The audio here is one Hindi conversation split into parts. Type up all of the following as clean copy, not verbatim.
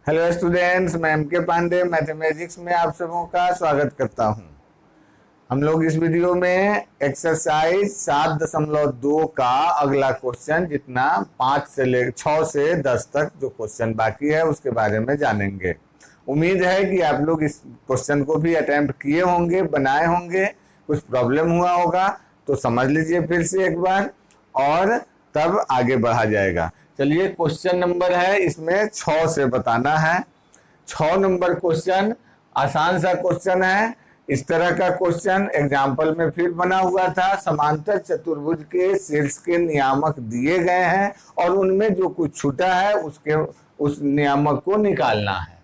हेलो स्टूडेंट्स, मैं एम के पांडे मैथमेटिक्स में आप सबों का स्वागत करता हूं। हम लोग इस वीडियो में एक्सरसाइज 7.2 का अगला क्वेश्चन जितना 6 से 10 तक जो क्वेश्चन बाकी है उसके बारे में जानेंगे। उम्मीद है कि आप लोग इस क्वेश्चन को भी अटेम्प्ट किए होंगे, बनाए होंगे। कुछ प्रॉब्लम हुआ होगा तो समझ लीजिए फिर से एक बार और तब आगे बढ़ा जाएगा। चलिए, क्वेश्चन नंबर है, इसमें 6 से बताना है। 6 नंबर क्वेश्चन आसान सा क्वेश्चन है। इस तरह का क्वेश्चन एग्जाम्पल में फिर बना हुआ था। समांतर चतुर्भुज के शीर्ष के नियामक दिए गए हैं और उनमें जो कुछ छूटा है उस नियामक को निकालना है।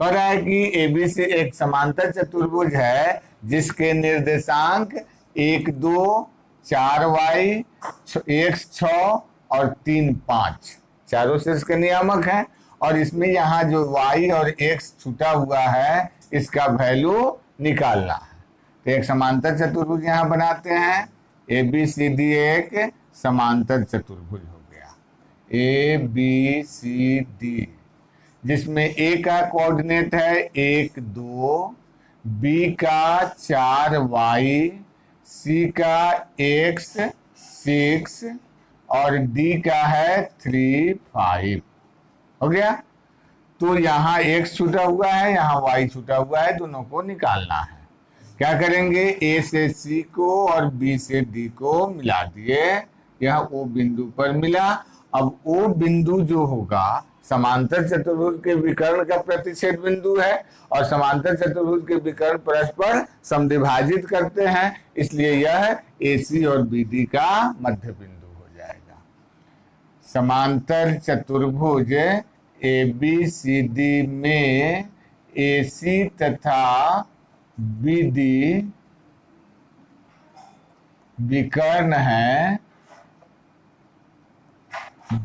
कह रहा है कि एबीसी एक समांतर चतुर्भुज है जिसके निर्देशांक 1 2 4 y x 6 और 3 5 चारों शीर्ष के नियामक हैं और इसमें यहाँ जो y और x छूटा हुआ है इसका वैल्यू निकालना है। तो एक समांतर चतुर्भुज यहाँ बनाते हैं। ए बी सी डी एक समांतर चतुर्भुज हो गया, ए बी सी डी, जिसमें ए का कोऑर्डिनेट है 1 2, बी का 4 y, सी का x 6 और डी का है 3 5। हो गया। तो यहाँ x छूटा हुआ है, यहाँ y छूटा हुआ है, दोनों को निकालना है। क्या करेंगे, a से c को और b से d को मिला दिए, यह o बिंदु पर मिला। अब o बिंदु जो होगा समांतर चतुर्भुज के विकर्ण का प्रतिच्छेद बिंदु है और समांतर चतुर्भुज के विकर्ण परस्पर समद्विभाजित करते हैं, इसलिए यह AC और BD का मध्य बिंदु हो जाएगा। समांतर चतुर्भुज ABCD में AC तथा BD विकर्ण है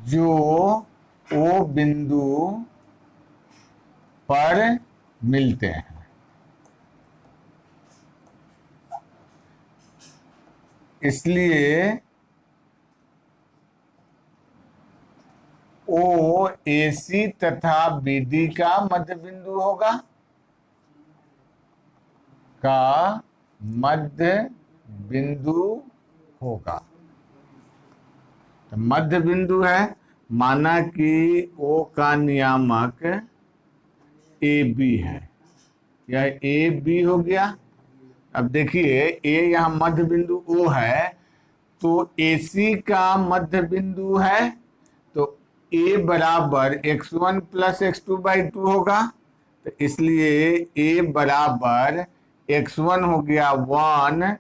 जो O बिंदु पर मिलते हैं। इसलिए O AC तथा BD का मध्य बिंदु होगा, तो मध्य बिंदु है। माना कि O का नियामक AB है, यह AB हो गया। अब देखिए A यहाँ मध्य बिंदु O है तो AC का मध्य बिंदु है, तो A बराबर x1 प्लस x2/2 होगा। तो इसलिए A बराबर x1 हो गया 1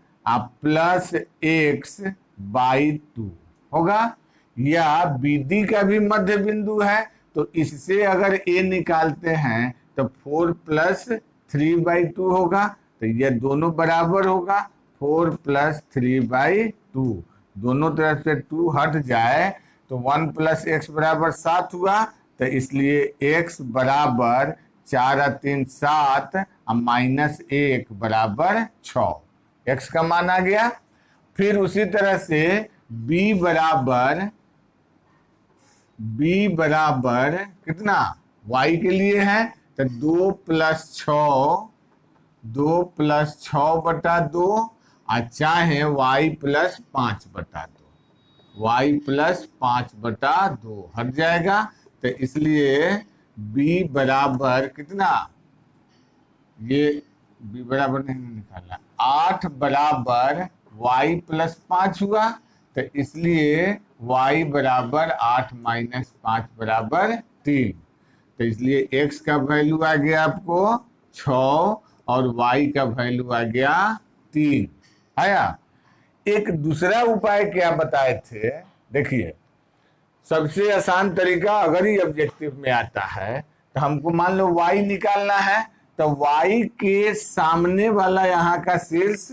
प्लस x/2 होगा। या BD का भी मध्य बिंदु है, तो इससे अगर A निकालते हैं तो 4 प्लस 3/2 होगा। तो ये दोनों बराबर होगा, 4 प्लस 3/2, दोनों तरफ से 2 हट जाए तो 1 प्लस x बराबर 7 हुआ। तो इसलिए x बराबर 4 और 3 7 और माइनस 1 बराबर 6, x का मान आ गया। फिर उसी तरह से b बराबर कितना y के लिए है, तो 2 प्लस 6/2 और चाहे y प्लस 5/2 हट जाएगा। तो इसलिए b बराबर कितना, ये b बराबर नहीं निकालना, 8 बराबर y प्लस 5 हुआ। तो इसलिए y बराबर 8 माइनस 5 बराबर 3। तो इसलिए x का वैल्यू आ गया आपको 6 और y का वैल्यू आ गया 3 आया। एक दूसरा उपाय क्या बताए थे, देखिए सबसे आसान तरीका अगर ही ऑब्जेक्टिव में आता है तो हमको मान लो y निकालना है, तो y के सामने वाला यहाँ का शीर्ष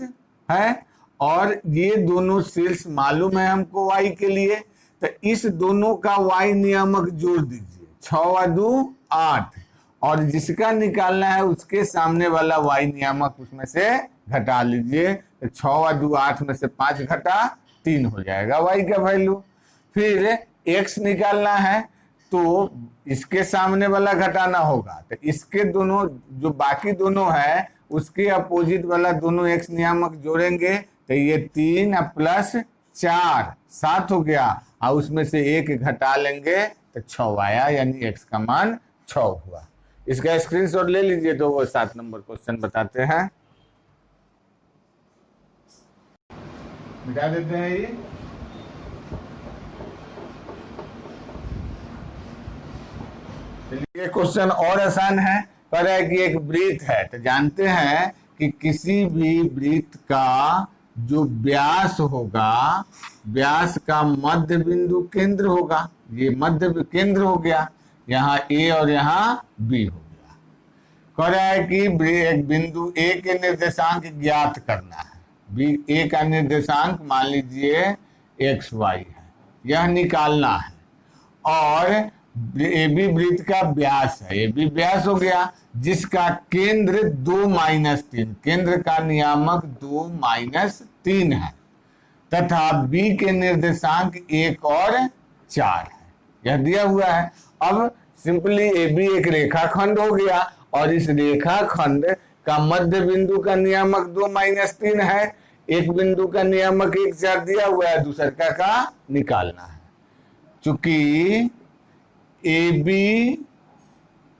है और ये दोनों शीर्ष मालूम है हमको y के लिए, तो इस दोनों का y नियामक जोड़ दीजिए, 6 और 2 8, और जिसका निकालना है उसके सामने वाला y नियामक उसमें से घटा लीजिए। तो 6 और 2 8 में से 5 घटा 3 हो जाएगा y का वैल्यू। फिर x निकालना है तो इसके सामने वाला घटाना होगा, तो इसके दोनों जो बाकी दोनों है उसके अपोजिट वाला दोनों x नियामक जोड़ेंगे तो ये 3 प्लस 4 7 हो गया, और उसमें से 1 घटा लेंगे तो 6 आया, यानी x का मान 6 हुआ। इसका स्क्रीनशॉट ले लीजिए तो वो 7 नंबर क्वेश्चन बताते हैं। मिटा देते हैं ये। चलिए क्वेश्चन और आसान है। कह रहा है कि एक वृत्त है, तो जानते हैं कि किसी भी वृत्त का जो व्यास होगा, व्यास का मध्य बिंदु केंद्र होगा। ये मध्य केंद्र हो गया, यहाँ A और यहाँ B हो गया। कह रहा है कि एक बिंदु A के निर्देशांक ज्ञात करना है। A का निर्देशांक मान लीजिए XY है, यह निकालना है। और AB वृत्त का व्यास है, AB व्यास हो गया, जिसका केंद्र 2-3, केंद्र का नियामक 2-3 है, तथा B के निर्देशांक 1 और 4 है, यह दिया हुआ है। अब सिंपली AB एक रेखाखंड हो गया, और इस रेखाखंड का मध्य बिंदु का नियामक 2-3 है। एक बिंदु का नियामक 1 4 दिया हुआ है, दूसरे का निकालना है। चूंकि AB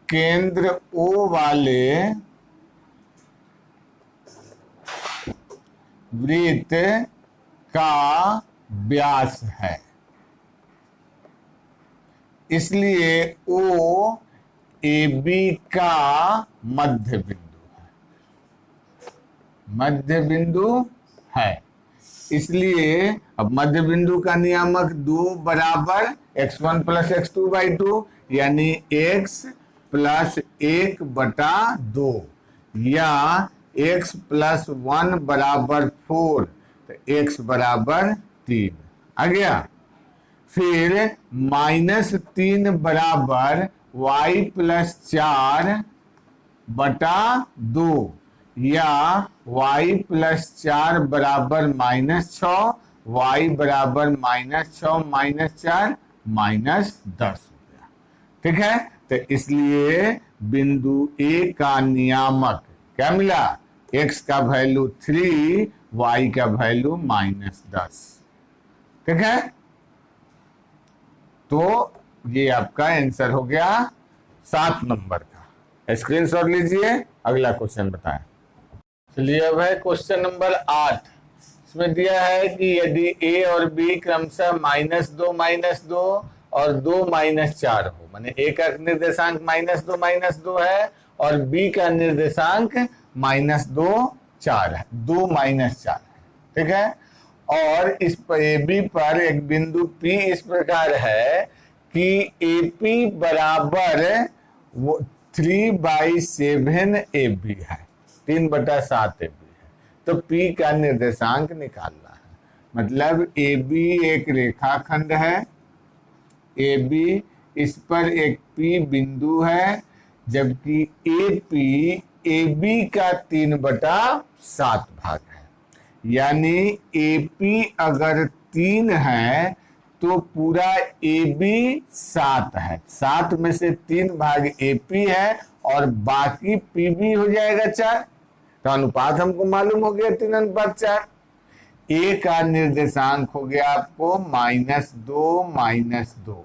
केंद्र O वाले वृत्त का व्यास है, इसलिए O AB का मध्य बिंदु है, मध्य बिंदु है। इसलिए अब मध्य बिंदु का नियामक 2 बराबर x1 प्लस x2/2, यानी x प्लस 1/2, या x प्लस 1 बराबर 4, तो x बराबर 3 आ गया। फिर -3 बराबर y प्लस 4/2, या y प्लस 4 बराबर -6, y बराबर -6 -4 -10 हो गया। ठीक है, तो इसलिए बिंदु A का नियामक क्या मिला, x का वैल्यू 3, y का वैल्यू -10। ठीक है, तो ये आपका आंसर हो गया 7 नंबर का। स्क्रीनशॉट लीजिए, अगला क्वेश्चन बताएं। चलिए अब है क्वेश्चन नंबर 8। इसमें दिया है कि यदि A और B क्रमशः -2 और 2-4 हो, माने A का निर्देशांक -2 है और B का निर्देशांक -2 है, 2-4 है। ठीक है, और इस AB पर एक बिंदु P इस प्रकार है कि AP बराबर 3/7 AB है, 3/7 AB है, तो P का निर्देशांक निकालना है। मतलब AB एक रेखाखंड है, AB इस पर एक P बिंदु है, जबकि AP AB का 3/7 भाग है। यानी AP अगर 3 है तो पूरा AB 7 है, 7 में से 3 भाग AP है और बाकी PB हो जाएगा 4। तो अनुपात हमको मालूम हो गया 3:4। A का निर्देशांक हो गया आपको -2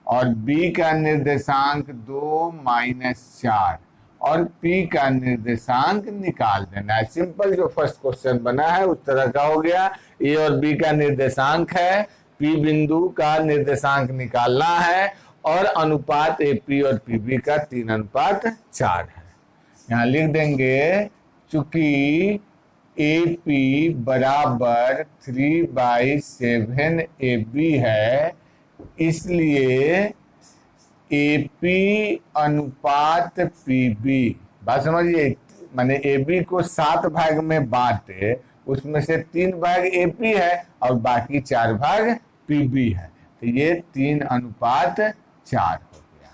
और B का निर्देशांक 2-4 और P का निर्देशांक निकाल देना है। सिंपल जो फर्स्ट क्वेश्चन बना है उस तरह का हो गया। A और B का निर्देशांक है, P बिंदु का निर्देशांक निकालना है और अनुपात AP और PB का 3:4 है। यहाँ लिख देंगे चूंकि AP बराबर 3/7 AB है, इसलिए AP अनुपात PB, बात समझिए, माने AB को 7 भाग में बांटे, उसमें से 3 भाग AP है और बाकी 4 भाग PB है, तो ये 3:4 हो गया।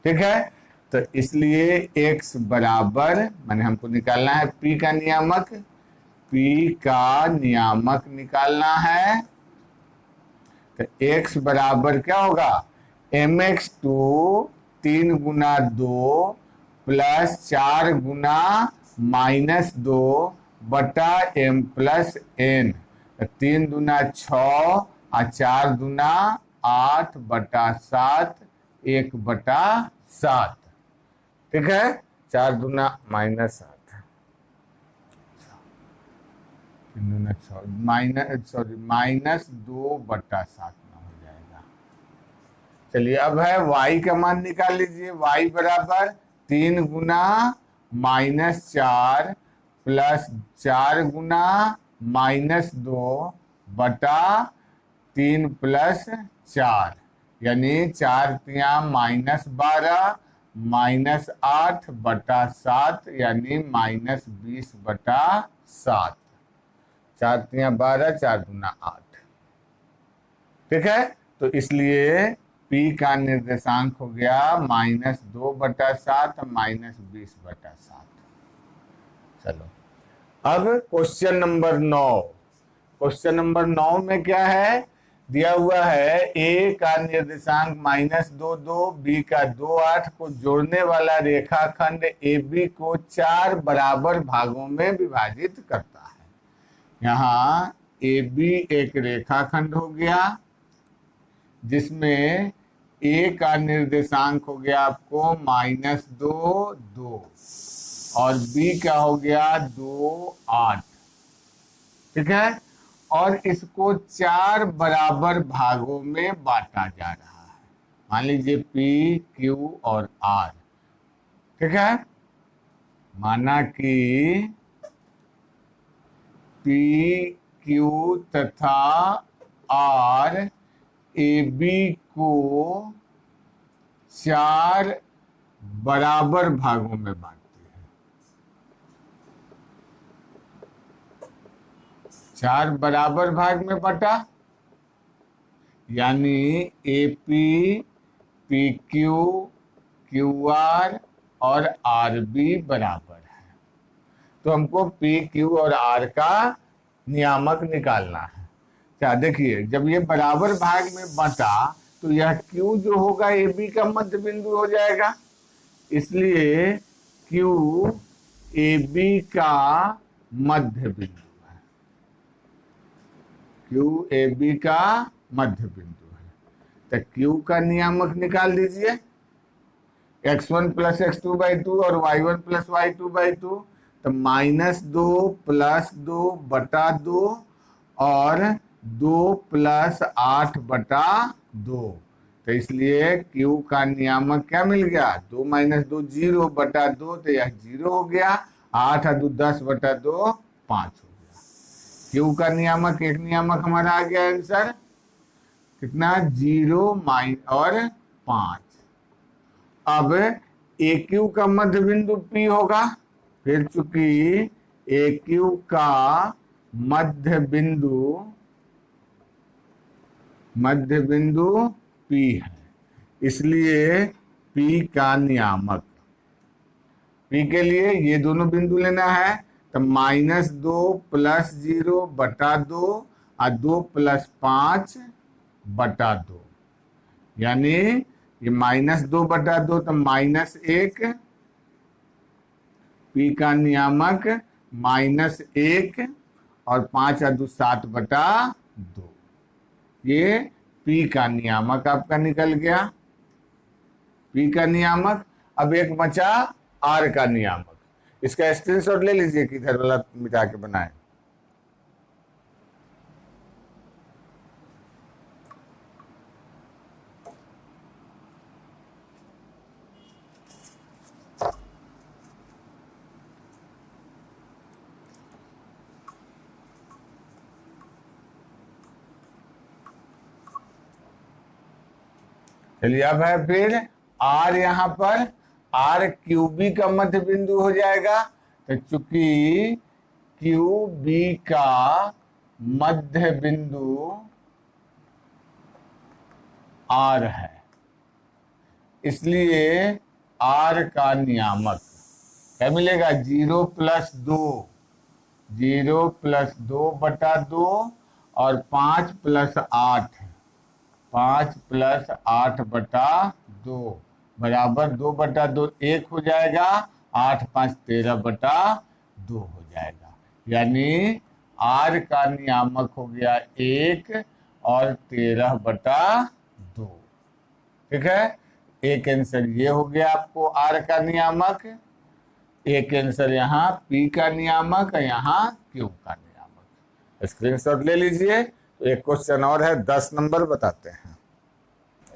ठीक है, तो इसलिए x बराबर, माने हमको निकालना है P का नियामक, P का नियामक निकालना है, तो x बराबर क्या होगा, mx2 3 × 2 प्लस 4 × -2 बटा m प्लस n। 3 × 6 और 4 × 8 बटा 7 1/7। ठीक है, 4 दूना -8, -2/7 में हो जाएगा। चलिए अब है y का मान निकाल लीजिए। y बराबर 3 × -4 प्लस 4 × -2 बटा 3 प्लस 4, यानी 4 × 12 -8 बटा 7 यानी -20/7। 4 × 12 4 दूना 8। ठीक है, तो इसलिए P का निर्देशांक हो गया -2/7 -20/7। चलो अब क्वेश्चन नंबर 9। क्वेश्चन नंबर 9 में क्या है दिया हुआ है, A का निर्देशांक -2 2, B का 2 8 को जोड़ने वाला रेखाखंड AB को 4 बराबर भागों में विभाजित करता है। यहाँ AB एक रेखाखंड हो गया जिसमें A का निर्देशांक हो गया आपको -2 2 और B का हो गया 2 8। ठीक है, और इसको 4 बराबर भागों में बांटा जा रहा है। मान लीजिए P, Q और R। ठीक है, माना कि P, Q तथा R AB को 4 बराबर भागों में बांटते हैं। 4 बराबर भाग में बटा, यानी AP, PQ, QR और RB बराबर है। तो हमको PQ और R का नियामक निकालना है। क्या देखिए, जब ये बराबर भाग में बटा तो यह Q जो होगा AB का मध्य बिंदु हो जाएगा, इसलिए Q AB का मध्य बिंदु है। Q AB का मध्य बिंदु है। तो Q का नियामक निकाल दीजिए, x1 + x2/2 और y1 + y2/2। तो -2 + 2 बटा 2 और 2 + 8 बटा 2। तो इसलिए Q का नियामक क्या मिल गया, 2 - 2 0 बटा 2, तो यह 0 हो गया। 8 और 2 10 बटा 2 5 हो गया। Q का नियामक, एक नियामक हमारा आ गया आंसर कितना, 0 और 5। अब AQ का मध्य बिंदु P होगा, फिर चूंकि AQ का मध्य बिंदु P है, इसलिए P का नियामक, P के लिए ये दोनों बिंदु लेना है। तो -2 + 0 बटा 2 और 2 + 5 बटा 2, यानी ये -2 बटा 2 तो -1। P का नियामक -1 और 5 और 2 7 बटा 2। ये P का नियामक आपका निकल गया, P का नियामक। अब एक बचा R का नियामक, इसका स्क्रीनशॉट ले लीजिए कि इधर वाला मिटा के बनाए। चलिए अब है फिर R, यहाँ पर R QB का मध्य बिंदु हो जाएगा। तो चूंकि QB का मध्य बिंदु R है, इसलिए R का नियामक क्या मिलेगा, 0 + 2, 0 + 2 बटा 2 और 5 + 8 5 + 8/2 बराबर 2/2 1 हो जाएगा, 8 × 5 = 13/2 हो जाएगा। यानी r का नियामक हो गया 1 और 13/2। ठीक है, एक आंसर ये हो गया आपको r का नियामक, एक आंसर यहाँ p का नियामक और यहाँ q का नियामक। स्क्रीनशॉट ले लीजिए। तो एक क्वेश्चन और है, 10 नंबर बताते हैं।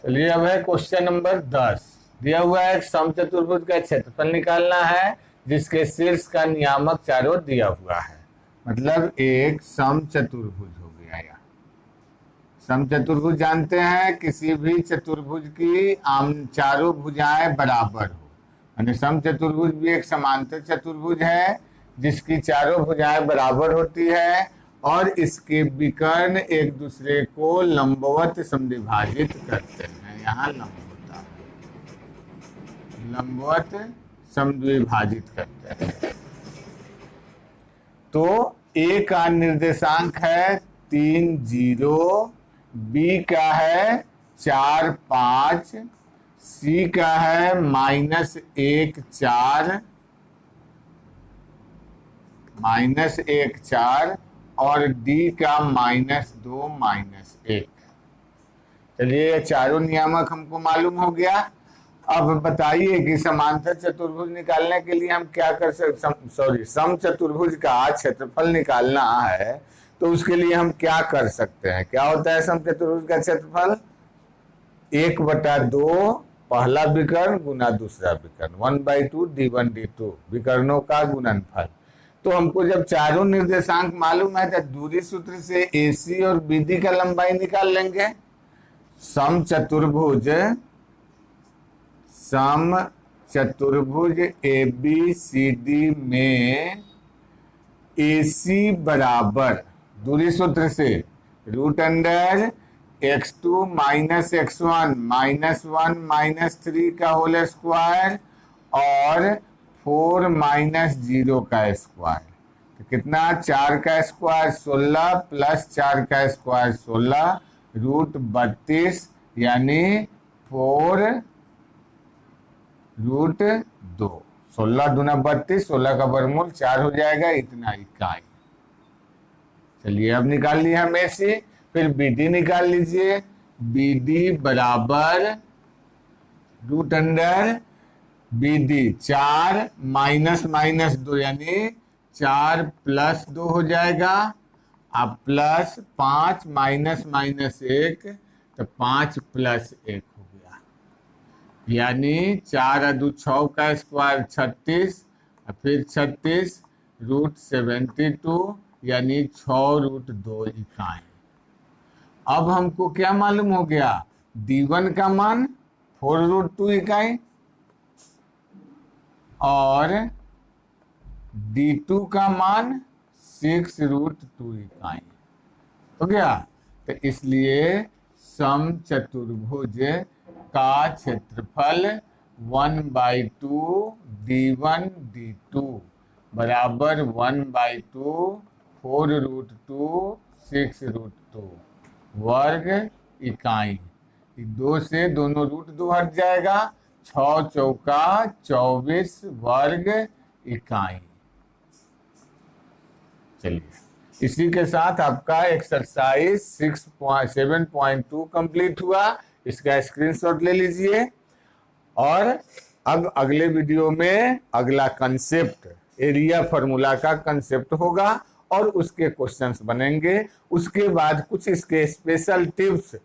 चलिए अब है क्वेश्चन नंबर 10। दिया हुआ है एक समचतुर्भुज का क्षेत्रफल निकालना है जिसके शीर्ष का नियामक चारों दिया हुआ है। मतलब एक समचतुर्भुज हो गया। यहाँ समचतुर्भुज जानते हैं, किसी भी चतुर्भुज की चारों भुजाएं बराबर हो। यानी समचतुर्भुज भी एक समांतर चतुर्भुज है जिसकी चारों भुजाएं बराबर होती है और इसके विकर्ण एक दूसरे को लंबवत समद्विभाजित करते हैं। यहाँ लंबवत समद्विभाजित करते हैं। तो ए का निर्देशांक है 3, 0, बी का है 4, 5, सी का है -1, 4 और डी का -2, -1। चलिए चारों नियामक हमको मालूम हो गया। अब बताइए कि समांतर चतुर्भुज निकालने के लिए हम क्या कर सकते, समचतुर्भुज का क्षेत्रफल निकालना है तो उसके लिए हम क्या कर सकते हैं। क्या होता है समचतुर्भुज का क्षेत्रफल? 1/2 पहला विकर्ण गुना दूसरा विकर्ण, 1/2 d1 d2 विकर्णों का गुणनफल। तो हमको जब चारों निर्देशांक मालूम है तो दूरी सूत्र से AC और BD का लंबाई निकाल लेंगे। समचतुर्भुज ABCD में AC बराबर दूरी सूत्र से √x2 - x1 -1 - 3 का होल स्क्वायर और 4 - 0 का स्क्वायर। तो कितना? 4 का स्क्वायर 16 + 4 का स्क्वायर 16 √32 यानी 4 √2। 16 दूना 32, 16 का वर्गमूल 4 हो जाएगा, इतना इकाई। चलिए अब निकाल लिया हम AC। फिर BD निकाल लीजिए। BD बराबर √BD 4 - 2 यानी 4 + 2 हो जाएगा, अब प्लस 5 - -1 तो 5 + 1 हो गया। यानी 4 × 2 = 6 का स्क्वायर 36 और फिर 36 √72 यानी 6 √2 इकाई। अब हमको क्या मालूम हो गया? D1 का मान 4 √2 इकाई और D2 का मान 6 √2 इकाई हो गया। तो इसलिए समचतुर्भुज का क्षेत्रफल 1/2 D1 D2 बराबर 1/2 4 √2 6 √2 वर्ग इकाई। 2 से दोनों √2 हट जाएगा, 6 चौका 24 वर्ग इकाई। चलिए इसी के साथ आपका एक्सरसाइज 7.2 कंप्लीट हुआ। इसका स्क्रीनशॉट ले लीजिए। और अब अगले वीडियो में अगला कंसेप्ट एरिया फार्मूला का कंसेप्ट होगा और उसके क्वेश्चंस बनेंगे। उसके बाद कुछ इसके स्पेशल टिप्स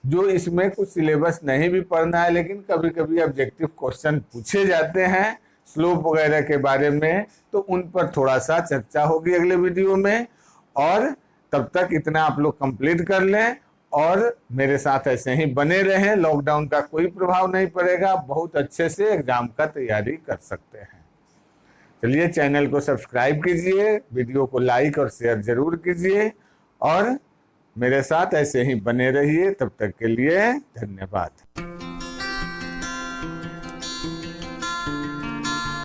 जो इसमें कुछ सिलेबस नहीं भी पढ़ना है लेकिन कभी कभी ऑब्जेक्टिव क्वेश्चन पूछे जाते हैं स्लोप वगैरह के बारे में, तो उन पर थोड़ा सा चर्चा होगी अगले वीडियो में। और तब तक इतना आप लोग कंप्लीट कर लें और मेरे साथ ऐसे ही बने रहें। लॉकडाउन का कोई प्रभाव नहीं पड़ेगा, बहुत अच्छे से एग्जाम का तैयारी कर सकते हैं। चलिए चैनल को सब्सक्राइब कीजिए, वीडियो को लाइक और शेयर जरूर कीजिए और मेरे साथ ऐसे ही बने रहिए। तब तक के लिए धन्यवाद।